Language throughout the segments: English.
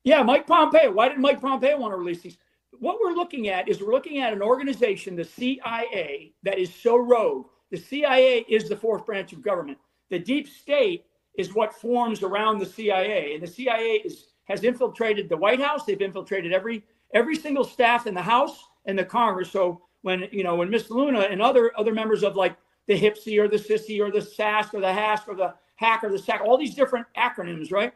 Yeah, Mike Pompeo. Why did Mike Pompeo want to release these? What we're looking at is we're looking at an organization, the CIA, that is so rogue. The CIA is the fourth branch of government. The deep state is what forms around the CIA, and the CIA has infiltrated the White House. They've infiltrated every single staff in the House and the Congress. So when Miss Luna and other members of like the HIPSI or the SISI or the SASC or the HASC or the HAC or the SAC, all these different acronyms, right?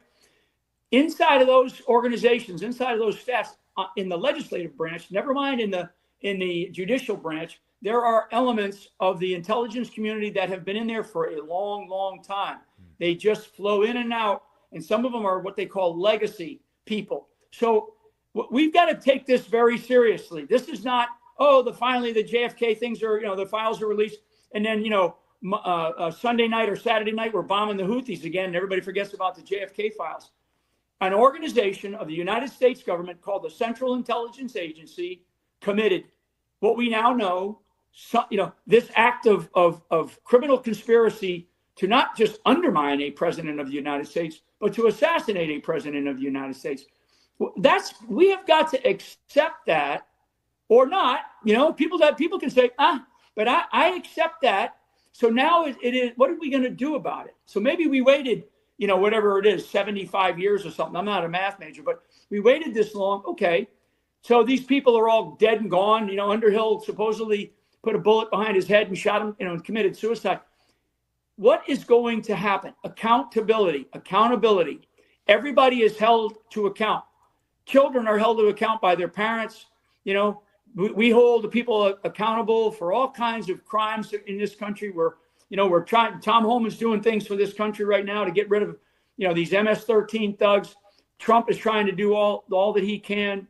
Inside of those organizations, inside of those staffs, in the legislative branch, never mind in the judicial branch, there are elements of the intelligence community that have been in there for a long, long time. They just flow in and out, and some of them are what they call legacy people. So we've got to take this very seriously. This is not, finally the JFK things are, the files are released, and then, Sunday night or Saturday night, we're bombing the Houthis again, and everybody forgets about the JFK files. An organization of the United States government called the Central Intelligence Agency committed what we now know, this act of criminal conspiracy to not just undermine a president of the United States, but to assassinate a president of the United States. We have got to accept that or not. People can say, but I accept that. So now it is, what are we going to do about it? So maybe we waited, whatever it is, 75 years or something. I'm not a math major, but we waited this long. Okay. So these people are all dead and gone. Underhill supposedly put a bullet behind his head and shot him, and committed suicide. What is going to happen? Accountability. Everybody is held to account. Children are held to account by their parents. We hold the people accountable for all kinds of crimes in this country. We're trying. Tom Homan's doing things for this country right now to get rid of, these MS-13 thugs. Trump is trying to do all that he can,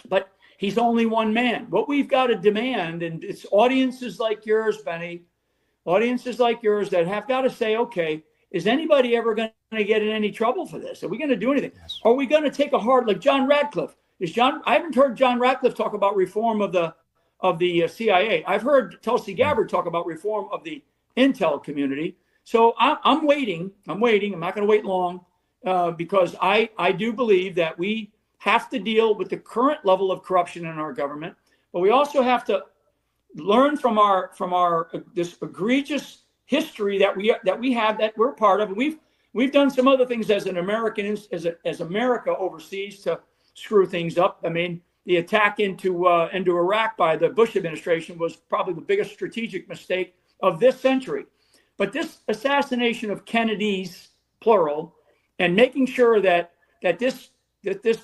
but he's only one man. What we've got to demand, and it's audiences like yours, Benny, audiences like yours that have got to say, okay, is anybody ever going to get in any trouble for this? Are we going to do anything? Yes. Are we going to take a hard, like John Radcliffe? I haven't heard John Radcliffe talk about reform of the CIA. I've heard Tulsi Gabbard talk about reform of the intel community. So I'm waiting. I'm not going to wait long because I do believe that we have to deal with the current level of corruption in our government, but we also have to learn from our this egregious history that we have, that we're part of. And we've done some other things as an American, as America overseas to screw things up. I mean, the attack into Iraq by the Bush administration was probably the biggest strategic mistake of this century. But this assassination of Kennedys, plural, and making sure that this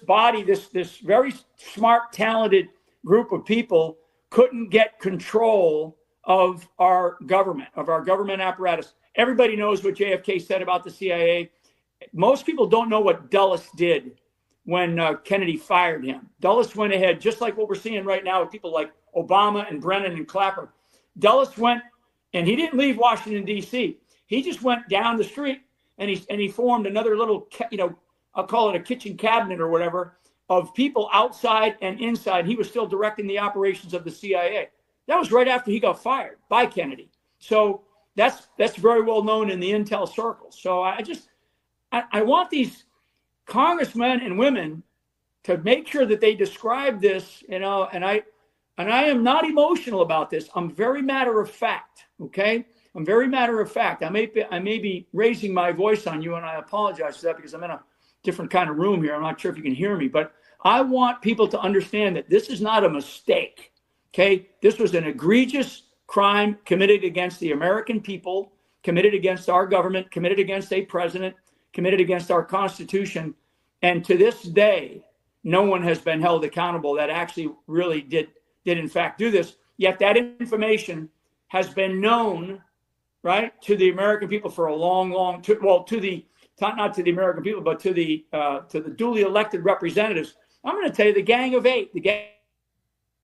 body, this very smart, talented group of people couldn't get control of our government apparatus. Everybody knows what JFK said about the CIA. Most people don't know what Dulles did when Kennedy fired him. Dulles went ahead, just like what we're seeing right now with people like Obama and Brennan and Clapper. Dulles went, and he didn't leave Washington, D.C. He just went down the street and he formed another little, I'll call it a kitchen cabinet or whatever, of people outside and inside. He was still directing the operations of the CIA. That was right after he got fired by Kennedy. So that's very well known in the intel circles. So I want these congressmen and women to make sure that they describe this, and I am not emotional about this. I'm very matter of fact. Okay. I'm very matter of fact. I may be raising my voice on you, and I apologize for that because I'm in a different kind of room here. I'm not sure if you can hear me, but I want people to understand that this is not a mistake. Okay. This was an egregious crime committed against the American people, committed against our government, committed against a president, committed against our Constitution. And to this day, no one has been held accountable that actually really did in fact do this. Yet that information has been known, right, to the American people for a long, not to the American people, but to the duly elected representatives. I'm going to tell you, the Gang of Eight, the Gang